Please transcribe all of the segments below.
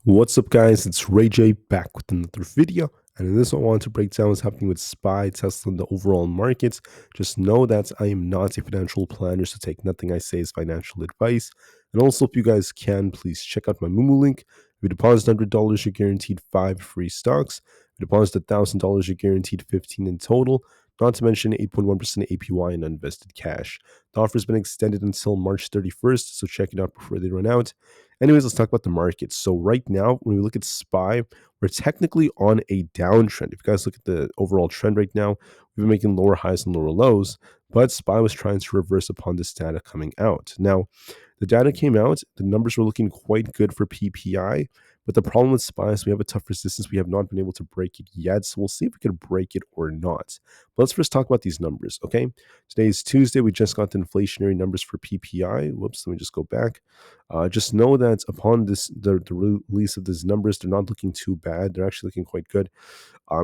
What's up, guys? It's Rey-Jay back with another video, and in this one I want to break down what's happening with SPY, Tesla, and the overall markets. Just know that I am not a financial planner, so take nothing I say as financial advice. And also, if you guys can, please check out my Moomoo link. If you deposit $100, you're guaranteed 5 free stocks. If you deposit $1,000, you're guaranteed 15 in total. Not to mention 8.1% APY in uninvested cash. The offer has been extended until March 31st, so check it out before they run out. Anyways, let's talk about the markets. So right now, when we look at SPY, we're technically on a downtrend. If you guys look at the overall trend right now, we've been making lower highs and lower lows, but SPY was trying to reverse upon this data coming out. Now, the data came out, the numbers were looking quite good for PPI, but the problem with SPY is we have a tough resistance. We have not been able to break it yet, so we'll see if we can break it or not. But let's first talk about these numbers, okay? Today is Tuesday. We just got the inflationary numbers for PPI. Whoops, let me just go back. Just know that upon the release of these numbers, they're not looking too bad. They're actually looking quite good.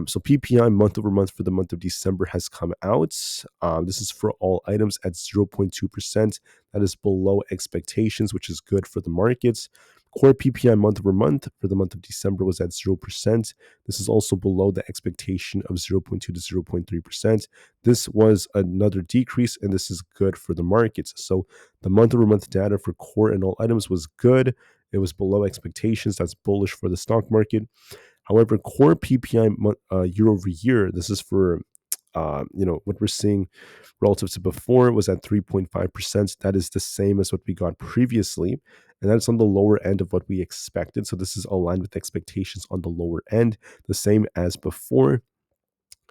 So PPI month over month for the month of December has come out. This is for all items at 0.2%. That is below expectations, which is good for the markets. Core PPI month over month for the month of December was at 0%. This is also below the expectation of 0.2 to 0.3%. This was another decrease, and this is good for the markets. So the month over month data for core and all items was good. It was below expectations. That's bullish for the stock market. However, core PPI year over year, this is for what we're seeing relative to before, was at 3.5%. That is the same as what we got previously, and that's on the lower end of what we expected. So this is aligned with expectations on the lower end, the same as before.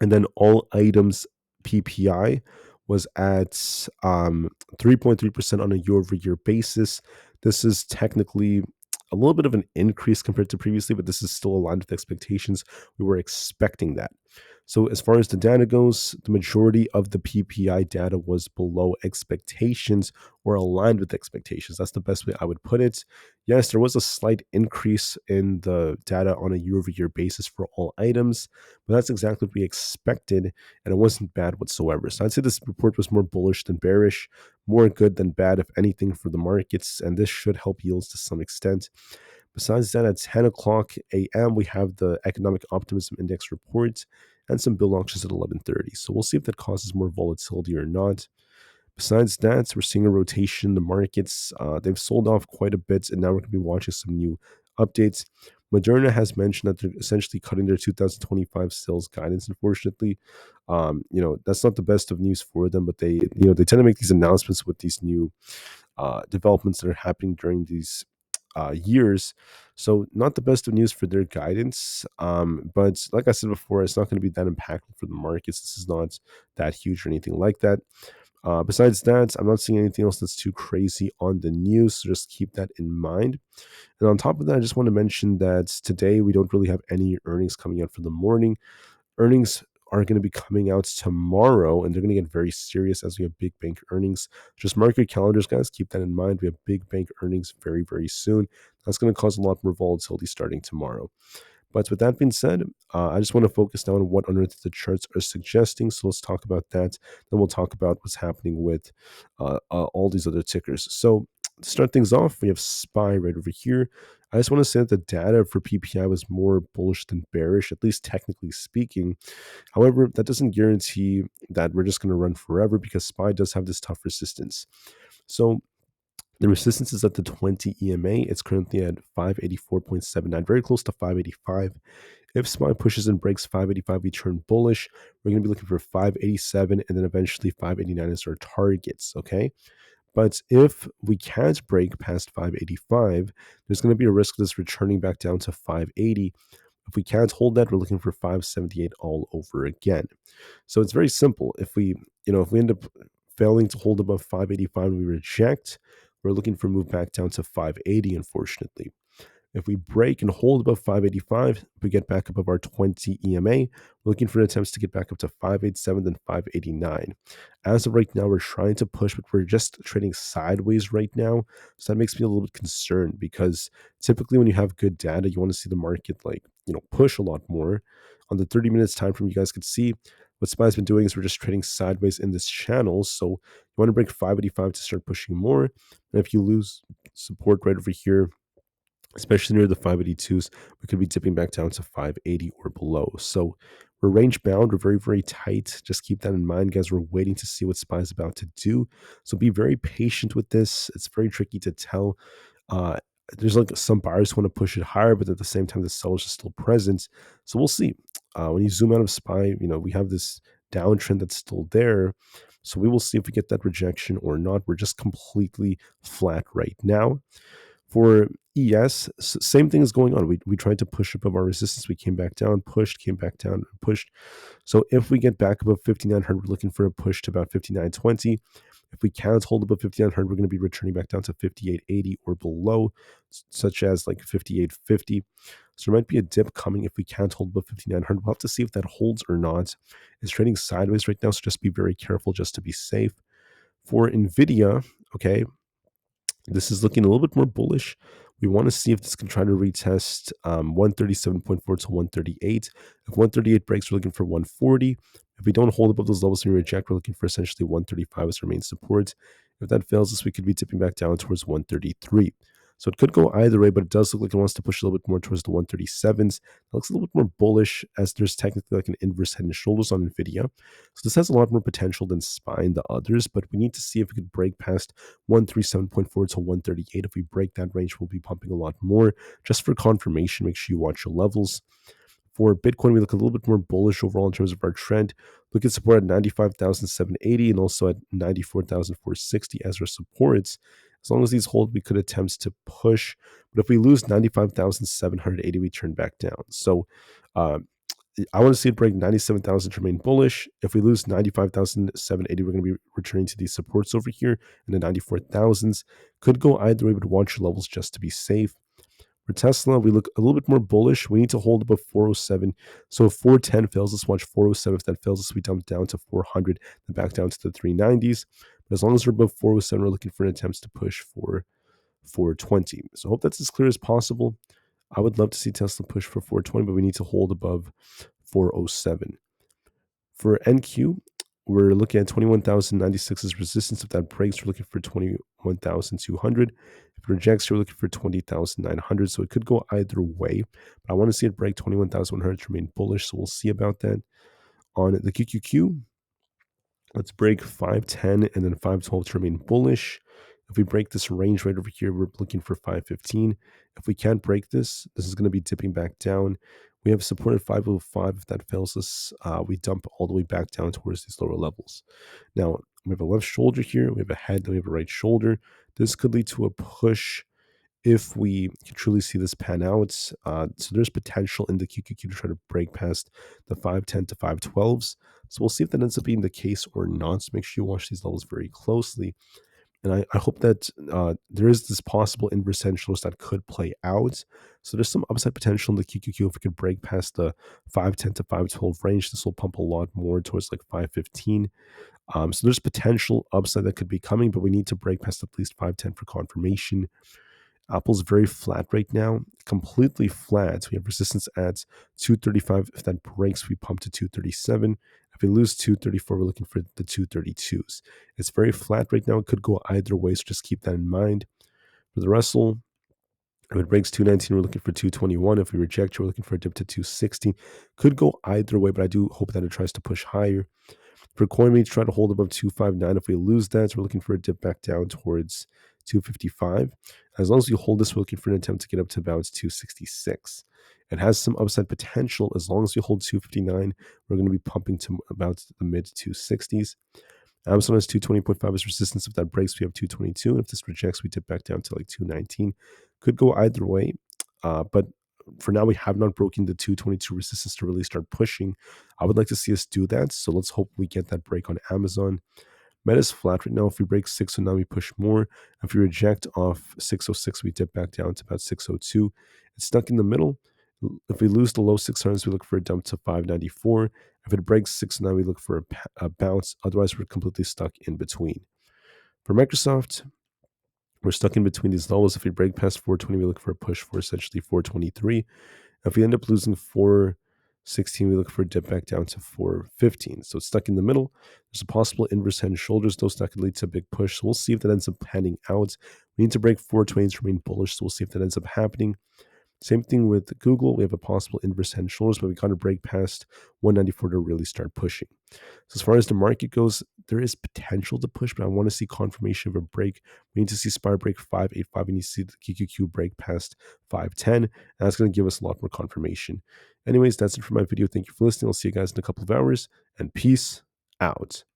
And then all items PPI was at 3.3% on a year-over-year basis. This is technically a little bit of an increase compared to previously, but this is still aligned with expectations. We were expecting that. So as far as the data goes, the majority of the PPI data was below expectations or aligned with expectations. That's the best way I would put it. Yes, there was a slight increase in the data on a year-over-year basis for all items, but that's exactly what we expected, and it wasn't bad whatsoever. So I'd say this report was more bullish than bearish, more good than bad, if anything, for the markets, and this should help yields to some extent. Besides that, at 10 o'clock a.m., we have the Economic Optimism Index report and some bill auctions at 11:30. So we'll see if that causes more volatility or not. Besides that, we're seeing a rotation in the markets. They've sold off quite a bit, and now we're going to be watching some new updates. Moderna has mentioned that they're essentially cutting their 2025 sales guidance. Unfortunately, that's not the best of news for them, but they tend to make these announcements with these new developments that are happening during these years. So not the best of news for their guidance. But like I said before, it's not going to be that impactful for the markets. This is not that huge or anything like that. Besides that, I'm not seeing anything else that's too crazy on the news, so just keep that in mind. And on top of that, I just want to mention that today we don't really have any earnings coming out for the morning. Earnings are going to be coming out tomorrow, and they're going to get very serious as we have big bank earnings. Just mark your calendars, guys. Keep that in mind. We have big bank earnings very, very soon. That's going to cause a lot more volatility starting tomorrow. But with that being said, I just want to focus down on what on earth the charts are suggesting. So let's talk about that. Then we'll talk about what's happening with all these other tickers. So to start things off, we have SPY right over here. I just want to say that the data for PPI was more bullish than bearish, at least technically speaking. However, that doesn't guarantee that we're just going to run forever, because SPY does have this tough resistance. So the resistance is at the 20 EMA. It's currently at 584.79, very close to 585. If SPY pushes and breaks 585, we turn bullish. We're going to be looking for 587 and then eventually 589 as our targets, okay? But if we can't break past 585, there's going to be a risk of this returning back down to 580. If we can't hold that, we're looking for 578 all over again. So it's very simple. If we end up failing to hold above 585 and we reject, we're looking for a move back down to 580, unfortunately. If we break and hold above 585, we get back above our 20 EMA. We're looking for attempts to get back up to 587, then 589. As of right now, we're trying to push, but we're just trading sideways right now. So that makes me a little bit concerned, because typically when you have good data, you want to see the market push a lot more. On the 30 minutes time frame, you guys could see what SPY's been doing is we're just trading sideways in this channel. So you want to break 585 to start pushing more. And if you lose support right over here especially near the 582s. We could be dipping back down to 580 or below. So we're range bound. We're very, very tight. Just keep that in mind, guys. We're waiting to see what SPY is about to do. So be very patient with this. It's very tricky to tell. Uh, there's like some buyers want to push it higher, but at the same time, the sellers are still present. So we'll see. When you zoom out of SPY, we have this downtrend that's still there. So we will see if we get that rejection or not. We're just completely flat right now. For ES, same thing is going on. We tried to push above our resistance. We came back down, pushed, came back down, pushed. So if we get back above 5,900, we're looking for a push to about 5,920. If we can't hold above 5,900, we're going to be returning back down to 5,880 or below, such as like 5,850. So there might be a dip coming if we can't hold above 5,900. We'll have to see if that holds or not. It's trading sideways right now, so just be very careful just to be safe. For Nvda, okay, this is looking a little bit more bullish. We want to see if this can try to retest 137.4 to 138. If 138 breaks, we're looking for 140. If we don't hold above those levels and we reject, we're looking for essentially 135 as our main support. If that fails us, we could be tipping back down towards 133. So it could go either way, but it does look like it wants to push a little bit more towards the 137s. It looks a little bit more bullish as there's technically like an inverse head and shoulders on Nvda. So this has a lot more potential than SPY and the others, but we need to see if we could break past 137.4 to 138. If we break that range, we'll be pumping a lot more. Just for confirmation, make sure you watch your levels. For Bitcoin, we look a little bit more bullish overall in terms of our trend. Look at support at 95,780 and also at 94,460 as our supports. As long as these hold, we could attempt to push. But if we lose 95,780, we turn back down. So I want to see it break 97,000 to remain bullish. If we lose 95,780, we're going to be returning to these supports over here in the 94,000s. Could go either way, but watch your levels just to be safe. For Tesla, we look a little bit more bullish. We need to hold above 407. So if 410 fails us, watch 407. If that fails us, we dump down to 400 and back down to the 390s. But as long as we're above 407, we're looking for an attempt to push for 420. So I hope that's as clear as possible. I would love to see Tesla push for 420, but we need to hold above 407. For NQ, we're looking at 21,096 as resistance. If that breaks, we're looking for 21,200. If it rejects, we're looking for 20,900. So it could go either way. But I want to see it break 21,100 to remain bullish. So we'll see about that. On the QQQ, let's break 510 and then 512 to remain bullish. If we break this range right over here, we're looking for 515. If we can't break this, this is going to be dipping back down. We have support at 505. If that fails us, we dump all the way back down towards these lower levels. Now, we have a left shoulder here. We have a head. Then we have a right shoulder. This could lead to a push if we can truly see this pan out. So there's potential in the QQQ to try to break past the 510 to 512s. So we'll see if that ends up being the case or not. So make sure you watch these levels very closely. And I hope that there is this possible inverse head and shoulders that could play out. So there's some upside potential in the QQQ. If we could break past the 510 to 512 range, this will pump a lot more towards like 515. So there's potential upside that could be coming, but we need to break past at least 510 for confirmation. Apple's very flat right now, completely flat. We have resistance at 235. If that breaks, we pump to 237. If we lose 234, we're looking for the 232s. It's very flat right now. It could go either way, so just keep that in mind. For the Russell, if it breaks 219, we're looking for 221. If we reject, we're looking for a dip to 260. Could go either way, but I do hope that it tries to push higher. For CoinMate, try to hold above 259. If we lose that, so we're looking for a dip back down towards 255. As long as you hold this, we're looking for an attempt to get up to about 266. It has some upside potential. As long as you hold 259, we're going to be pumping to about the mid 260s. Amazon has 220.5 as resistance. If that breaks, we have 222. And if this rejects, we dip back down to like 219. Could go either way. But for now, we have not broken the 222 resistance to really start pushing. I would like to see us do that. So let's hope we get that break on Amazon. Meta's flat right now. If we break 609, we push more. If we reject off 606, we dip back down to about 602. It's stuck in the middle. If we lose the low 600s, we look for a dump to 594. If it breaks 609, we look for a bounce. Otherwise, we're completely stuck in between. For Microsoft, we're stuck in between these levels. If we break past 420, we look for a push for essentially 423. If we end up losing 416, we look for a dip back down to 415. So it's stuck in the middle. There's a possible inverse head and shoulders, those that could lead to a big push. So we'll see if that ends up panning out. We need to break 420 to remain bullish. So we'll see if that ends up happening. Same thing with Google. We have a possible inverse head and shoulders, but we got to break past 194 to really start pushing. So as far as the market goes, there is potential to push, but I want to see confirmation of a break. We need to see SPY break 585. We need to see the QQQ break past 510. And that's going to give us a lot more confirmation. Anyways, that's it for my video. Thank you for listening. I'll see you guys in a couple of hours, and peace out.